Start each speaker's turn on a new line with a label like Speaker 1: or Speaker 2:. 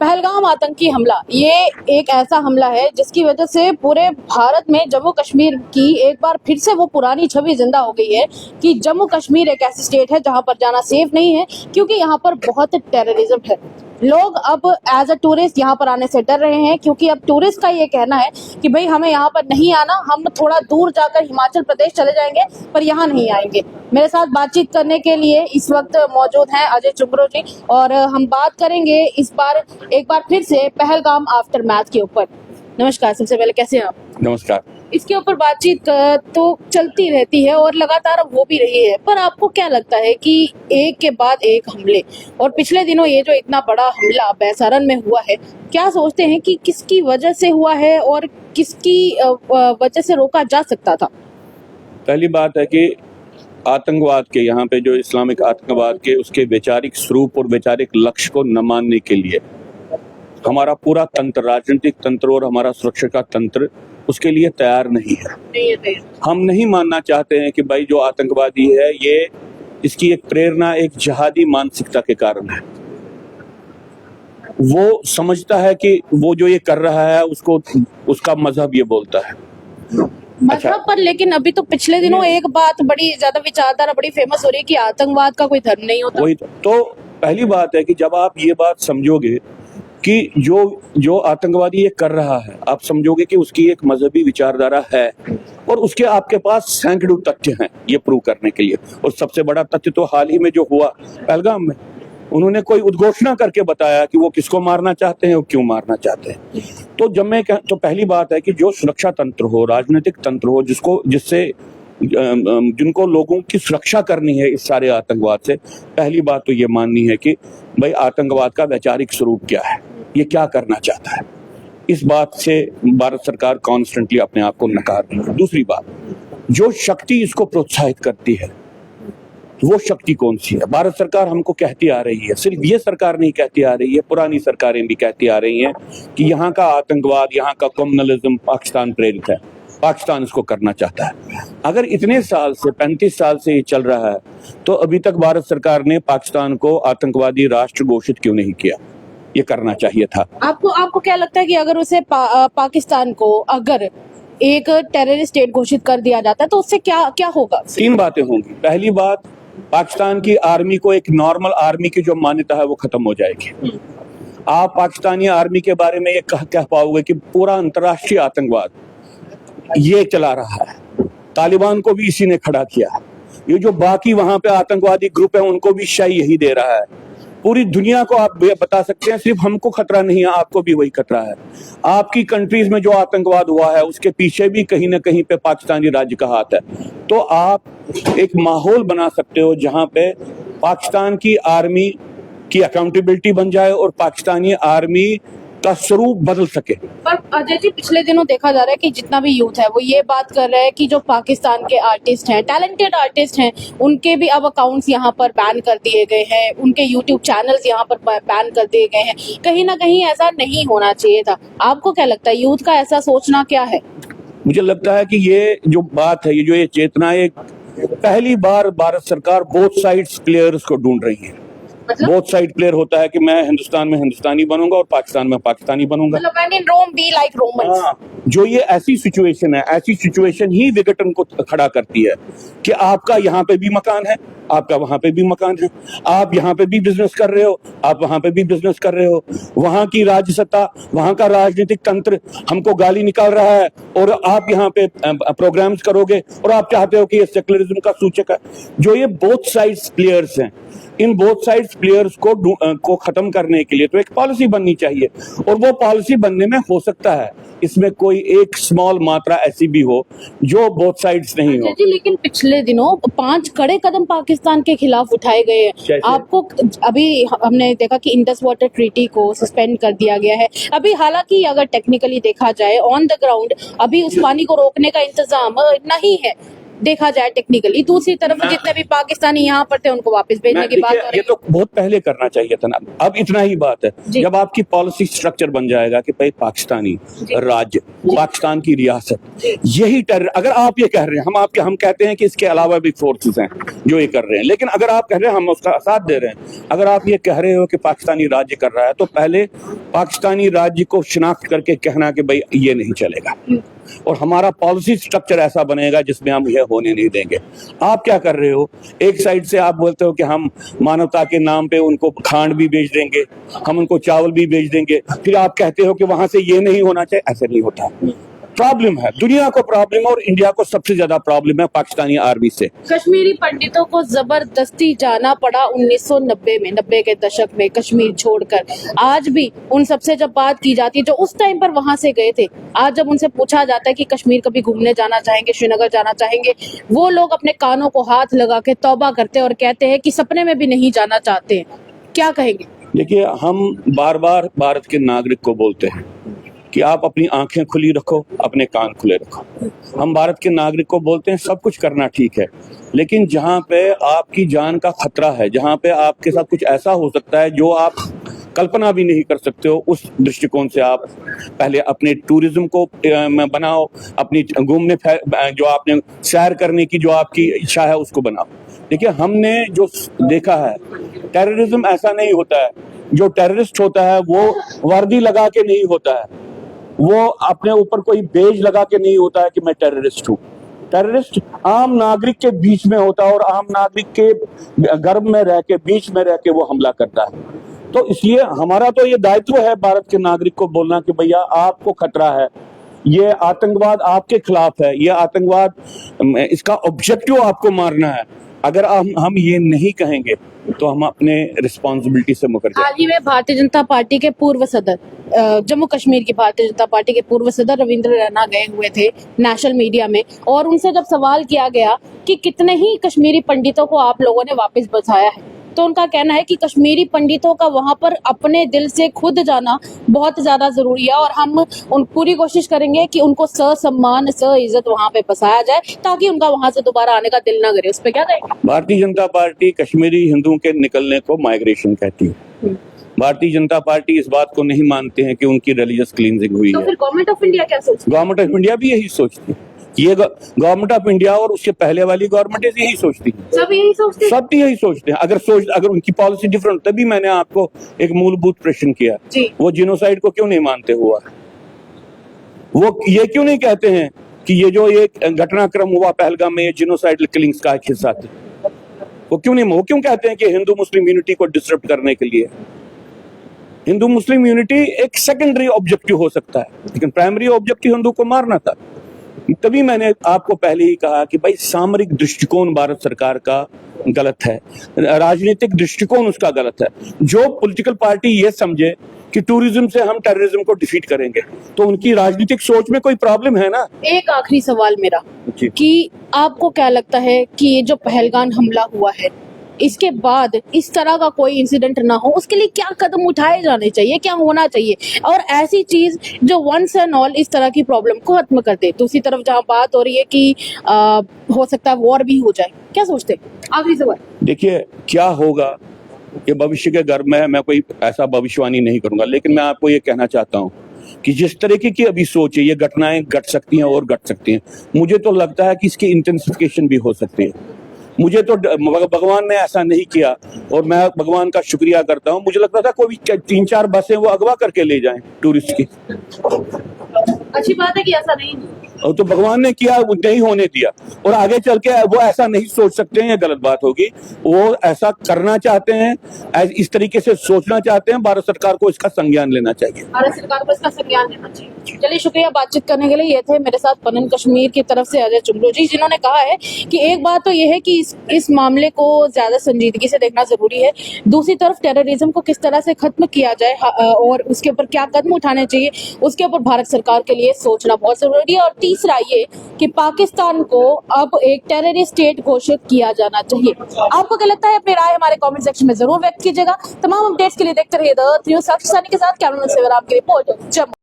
Speaker 1: पहलगाम आतंकी हमला ये एक ऐसा हमला है जिसकी वजह से पूरे भारत में जम्मू कश्मीर की एक बार फिर से वो पुरानी छवि जिंदा हो गई है कि जम्मू कश्मीर एक ऐसी स्टेट है जहां पर जाना सेफ नहीं है, क्योंकि यहाँ पर बहुत टेररिज्म है। लोग अब एज अ टूरिस्ट यहाँ पर आने से डर रहे हैं, क्योंकि अब टूरिस्ट का ये कहना है कि भाई हमें यहाँ पर नहीं आना, हम थोड़ा दूर जाकर हिमाचल प्रदेश चले जाएंगे पर यहाँ नहीं आएंगे। मेरे साथ बातचीत करने के लिए इस वक्त मौजूद हैं अजय चुंबरो जी, और हम बात करेंगे इस बार एक बार फिर से पहलगाम आफ्टर मैथ के ऊपर। नमस्कार, सबसे पहले कैसे हैं आप?
Speaker 2: नमस्कार।
Speaker 1: इसके ऊपर बातचीत तो चलती रहती है और लगातार हो भी रही है, पर आपको क्या लगता है कि एक के बाद एक हमले, और पिछले दिनों ये जो इतना बड़ा हमला बैसारन में हुआ है, क्या सोचते हैं कि किसकी वजह से हुआ है और किसकी वजह से रोका जा सकता था?
Speaker 2: पहली बात है कि आतंकवाद के यहाँ पे जो इस्लामिक आतंकवाद के उसके वैचारिक स्वरूप और वैचारिक लक्ष्य को न मानने के लिए हमारा पूरा तंत्र, राजनीतिक तंत्र और हमारा सुरक्षा का तंत्र उसके लिए तैयार नहीं है। हम नहीं मानना चाहते हैं कि भाई जो आतंकवादी है ये इसकी एक प्रेरणा एक जिहादी मानसिकता के कारण है। वो समझता है कि वो जो ये कर रहा है उसको उसका मजहब ये बोलता है।
Speaker 1: मजहब पर, लेकिन अभी तो पिछले दिनों एक बात बड़ी ज्यादा विचारधारा बड़ी फेमस हो रही है कि आतंकवाद का कोई धर्म नहीं होता।
Speaker 2: वही तो पहली बात है कि जब आप ये बात समझोगे कि जो आतंकवादी ये कर रहा है, आप समझोगे कि उसकी एक मजहबी विचारधारा है और उसके आपके पास सैकड़ों तथ्य हैं ये प्रूव करने के लिए। और सबसे बड़ा तथ्य तो हाल ही में जो हुआ पहलगाम में, उन्होंने कोई उद्घोषणा करके बताया कि वो किसको मारना चाहते हैं और क्यों मारना चाहते हैं। तो पहली बात है कि जो सुरक्षा तंत्र हो, राजनीतिक तंत्र हो, जिनको लोगों की सुरक्षा करनी है इस सारे आतंकवाद से, पहली बात तो ये माननी है कि भाई आतंकवाद का वैचारिक स्वरूप क्या है, ये क्या करना चाहता है। इस बात से भारत सरकार कॉन्स्टेंटली अपने आप को नकार रही है। दूसरी बात, जो शक्ति इसको प्रोत्साहित करती है वो शक्ति कौन सी है? भारत सरकार हमको कहती आ रही है, सिर्फ ये सरकार नहीं कहती आ रही है, पुरानी सरकारें भी कहती आ रही हैं कि यहाँ का आतंकवाद, यहाँ का कम्युनलिज्म पाकिस्तान प्रेरित है, पाकिस्तान इसको करना चाहता है। अगर इतने साल से 35 साल से ये चल रहा है तो अभी तक भारत सरकार ने पाकिस्तान को आतंकवादी राष्ट्र घोषित क्यों नहीं किया? ये करना चाहिए था।
Speaker 1: आपको क्या लगता है कि अगर उसे पाकिस्तान को अगर एक टेररिस्ट स्टेट घोषित कर दिया जाता है तो उससे क्या होगा?
Speaker 2: 3 बातें होंगी। पहली बात, पाकिस्तान की आर्मी को एक नॉर्मल आर्मी की जो मान्यता है वो खत्म हो जाएगी। आप पाकिस्तानी आर्मी के बारे में ये कह पाओगे कि पूरा अंतर्राष्ट्रीय आतंकवाद ये चला रहा है, तालिबान को भी इसी ने खड़ा किया। ये जो बाकी वहां पे आतंकवादी ग्रुप है उनको भी शायद यही दे रहा है। पूरी दुनिया को आप बता सकते हैं सिर्फ हमको खतरा नहीं है, आपको भी वही खतरा है। आपकी कंट्रीज में जो आतंकवाद हुआ है उसके पीछे भी कहीं ना कहीं पे पाकिस्तानी राज्य का हाथ है। तो आप एक माहौल बना सकते हो जहां पे पाकिस्तान की आर्मी की अकाउंटेबिलिटी बन जाए और पाकिस्तानी आर्मी का स्वरूप बदल सके।
Speaker 1: पर अजय जी, पिछले दिनों देखा जा रहा है कि जितना भी यूथ है वो ये बात कर रहा है कि जो पाकिस्तान के आर्टिस्ट हैं, टैलेंटेड आर्टिस्ट हैं, उनके भी अब अकाउंट्स यहाँ पर बैन कर दिए गए हैं, उनके यूट्यूब चैनल्स यहाँ पर बैन कर दिए गए हैं। कहीं ना कहीं ऐसा नहीं होना चाहिए था। आपको क्या लगता है, यूथ का ऐसा सोचना क्या है?
Speaker 2: मुझे लगता है कि ये जो बात है, ये चेतना है, पहली बार भारत सरकार बोथ साइड्स प्लेयर्स को ढूंढ रही है। बोथ साइड प्लेयर होता है कि मैं हिंदुस्तान में हिंदुस्तानी बनूंगा और पाकिस्तान में पाकिस्तानी बनूंगा।
Speaker 1: When in Rome be like Romans.
Speaker 2: जो ये ऐसी सिचुएशन है, ऐसी सिचुएशन ही विघटन को खड़ा करती है कि आपका यहाँ पे भी मकान है, आपका वहां पे भी मकान है, आप यहाँ पे भी बिजनेस कर रहे हो, आप वहां पे भी बिजनेस कर रहे हो। वहां की राज्य सत्ता, वहां का राजनीतिक तंत्र हमको गाली निकाल रहा है और आप यहाँ पे प्रोग्राम्स करोगे और आप चाहते हो कि ये सेकुलरिज्म का सूचक है। जो ये बोथ साइड्स प्लेयर्स हैं, इन बोथ साइड्स प्लेयर्स को खत्म करने के लिए तो एक पॉलिसी बननी चाहिए, और वो पॉलिसी बनने में हो सकता है इसमें कोई एक स्मॉल मात्रा ऐसी भी हो जो बोथ साइड्स नहीं हो।
Speaker 1: लेकिन पिछले दिनों 5 कड़े कदम पाकिस्तान के खिलाफ उठाए गए हैं। आपको अभी हमने देखा कि इंडस वाटर ट्रीटी को सस्पेंड कर दिया गया है। अभी हालांकि अगर टेक्निकली देखा जाए ऑन द ग्राउंड अभी उस पानी को रोकने का इंतजाम नहीं है, देखा जाए टेक्निकली, दूसरी तरफ जितने भी पाकिस्तानी यहाँ पर थे उनको वापस भेजने की बात हो रही
Speaker 2: ये तो बहुत पहले करना चाहिए था ना। अब इतना ही बात है,
Speaker 1: जी।
Speaker 2: जब आपकी पॉलिसी स्ट्रक्चर बन जाएगा कि भाई पाकिस्तानी राज्य, पाकिस्तान की रियासत, यही टेरर, अगर आप ये कह रहे हैं, हम कहते हैं कि इसके अलावा भी फोर्सेस हैं जो ये कर रहे हैं, लेकिन अगर आप कह रहे हैं हम उसका साथ दे रहे हैं, अगर आप ये कह रहे हो कि पाकिस्तानी राज्य कर रहा है, तो पहले पाकिस्तानी राज्य को शिनाख्त करके कहना कि भाई ये नहीं चलेगा, और हमारा पॉलिसी स्ट्रक्चर ऐसा बनेगा जिसमें हम यह होने नहीं देंगे। आप क्या कर रहे हो, एक साइड से आप बोलते हो कि हम मानवता के नाम पे उनको खांड भी बेच देंगे, हम उनको चावल भी बेच देंगे, फिर आप कहते हो कि वहां से ये नहीं होना चाहिए। ऐसे नहीं होता। प्रॉब्लम है, दुनिया को प्रॉब्लम है, और इंडिया को सबसे ज्यादा प्रॉब्लम है पाकिस्तानी आर्मी से।
Speaker 1: कश्मीरी पंडितों को जबरदस्ती जाना पड़ा 1990 में, 90 के दशक में कश्मीर छोड़कर। आज भी उन सबसे जब बात की जाती है जो उस टाइम पर वहां से गए थे, आज जब उनसे पूछा जाता है कि कश्मीर कभी घूमने जाना चाहेंगे, श्रीनगर जाना चाहेंगे, वो लोग अपने कानों को हाथ लगा के तौबा करते हैं और कहते हैं कि सपने में भी नहीं जाना चाहते हैं। क्या कहेंगे?
Speaker 2: देखिए, हम बार बार भारत के नागरिक को बोलते हैं कि आप अपनी आंखें खुली रखो, अपने कान खुले रखो। हम भारत के नागरिक को बोलते हैं सब कुछ करना ठीक है, लेकिन जहां पे आपकी जान का खतरा है, जहां पे आपके साथ कुछ ऐसा हो सकता है जो आप कल्पना भी नहीं कर सकते हो, उस दृष्टिकोण से आप पहले अपने टूरिज्म को बनाओ, अपनी घूमने जो आपने सैर करने की जो आपकी इच्छा है उसको बनाओ। देखिए, हमने जो देखा है, टेररिज्म ऐसा नहीं होता है। जो टेररिस्ट होता है वो वर्दी लगा के नहीं होता है, वो अपने ऊपर कोई बेज लगा के नहीं होता है कि मैं टेररिस्ट हूँ। टेररिस्ट आम नागरिक के बीच में होता है, और आम नागरिक के गर्भ में रह के, बीच में रह के वो हमला करता है। तो इसलिए हमारा तो ये दायित्व है भारत के नागरिक को बोलना कि भैया आपको खतरा है, ये आतंकवाद आपके खिलाफ है, ये आतंकवाद, इसका ऑब्जेक्टिव आपको मारना है। अगर हम ये नहीं कहेंगे तो हम अपने रिस्पॉन्सिबिलिटी से मुकर जाएंगे।
Speaker 1: हाल ही में भारतीय जनता पार्टी के पूर्व सदर, जम्मू कश्मीर की भारतीय जनता पार्टी के पूर्व सदर रविंद्र रैना गए हुए थे नेशनल मीडिया में, और उनसे जब सवाल किया गया कि कितने ही कश्मीरी पंडितों को आप लोगों ने वापस बसाया है, तो उनका कहना है कि कश्मीरी पंडितों का वहां पर अपने दिल से खुद जाना बहुत ज्यादा जरूरी है, और हम उन पूरी कोशिश करेंगे कि उनको ससम्मान सइज्जत वहां पे बसाया जाए ताकि उनका वहां से दोबारा आने का दिल ना करे। उस पर क्या कहेंगे?
Speaker 2: भारतीय जनता पार्टी कश्मीरी हिंदुओं के निकलने को माइग्रेशन कहती है। भारतीय जनता पार्टी इस बात को नहीं मानते हैं कि उनकी रिलीजियस क्लींजिंग हुई
Speaker 1: तो
Speaker 2: है।
Speaker 1: फिर गवर्नमेंट ऑफ इंडिया क्या सोचती है?
Speaker 2: गवर्नमेंट ऑफ इंडिया भी यही सोचती है। ये गवर्नमेंट ऑफ इंडिया और उसके पहले वाली गवर्नमेंट यही सोचती है।
Speaker 1: सब यही सोचते हैं?
Speaker 2: सब यही सोचते हैं। अगर उनकी पॉलिसी डिफरेंट, तभी मैंने आपको एक मूलभूत प्रश्न किया, वो जिनोसाइड को क्यों नहीं मानते हुआ, वो ये क्यों नहीं कहते हैं कि ये जो एक घटनाक्रम हुआ पहलगाम में, ये जिनोसाइडल किलिंग्स का एक हिस्सा थे? वो क्यों कहते हैं कि हिंदू मुस्लिम यूनिटी को डिस्टर्ब करने के लिए? हिंदू मुस्लिम यूनिटी एक सेकेंडरी ऑब्जेक्टिव हो सकता है, लेकिन प्राइमरी ऑब्जेक्टिव हिंदू को मारना था। तभी मैंने आपको पहले ही कहा कि भाई सामरिक दृष्टिकोण भारत सरकार का गलत है, राजनीतिक दृष्टिकोण उसका गलत है। जो पॉलिटिकल पार्टी ये समझे कि टूरिज्म से हम टेररिज्म को डिफीट करेंगे, तो उनकी राजनीतिक सोच में कोई प्रॉब्लम है ना।
Speaker 1: एक आखिरी सवाल मेरा कि आपको क्या लगता है कि ये जो पहलगाम हमला हुआ है, इसके बाद इस तरह का कोई इंसिडेंट ना हो, उसके लिए क्या कदम उठाए जाने चाहिए, क्या होना चाहिए, और ऐसी चीज जो वंस एंड ऑल इस तरह की प्रॉब्लम को खत्म कर दे? दूसरी तरफ जहां बात हो रही है कि हो सकता है वॉर भी हो जाए, क्या सोचते हैं? आखिरी सवाल।
Speaker 2: देखिए, क्या होगा ये भविष्य के गर्भ में है, मैं कोई ऐसा भविष्यवाणी नहीं करूंगा, लेकिन मैं आपको ये कहना चाहता हूँ कि जिस तरीके की अभी सोच है, ये घटनाएं घट सकती हैं और घट सकती हैं। मुझे तो लगता है कि इसकी इंटेंसिफिकेशन भी हो सकती है। मुझे तो भगवान ने ऐसा नहीं किया, और मैं भगवान का शुक्रिया करता हूँ। मुझे लगता था कोई 3-4 बसें वो अगवा करके ले जाएं टूरिस्ट की।
Speaker 1: अच्छी बात है कि ऐसा नहीं,
Speaker 2: और तो भगवान ने किया, नहीं होने दिया, और आगे चल के वो ऐसा नहीं सोच सकते हैं, ये गलत बात होगी। वो ऐसा करना चाहते हैं, इस तरीके से सोचना चाहते हैं। भारत सरकार को इसका संज्ञान लेना चाहिए।
Speaker 1: भारत सरकार को इसका संज्ञान लेना चाहिए। चलिए, शुक्रिया बातचीत करने के लिए। ये थे मेरे साथ पनन कश्मीर की तरफ से अजय चुंगलू जी, जिन्होंने कहा है कि एक बात तो ये है कि इस मामले को ज्यादा संजीदगी से देखना जरूरी है, दूसरी तरफ टेररिज्म को किस तरह से खत्म किया जाए और उसके ऊपर क्या कदम उठाने चाहिए, उसके ऊपर भारत सरकार के लिए सोचना बहुत जरूरी है। और तीसरा ये कि पाकिस्तान को अब एक टेररिस्ट स्टेट घोषित किया जाना चाहिए। आपको क्या लगता है? अपनी राय हमारे कमेंट सेक्शन में जरूर व्यक्त कीजिएगा। तमाम अपडेट्स के लिए देखते रहिए द न्यूज़ साक्षी सानी के साथ। कैमरामैन सेवराम की रिपोर्ट, जम्मू।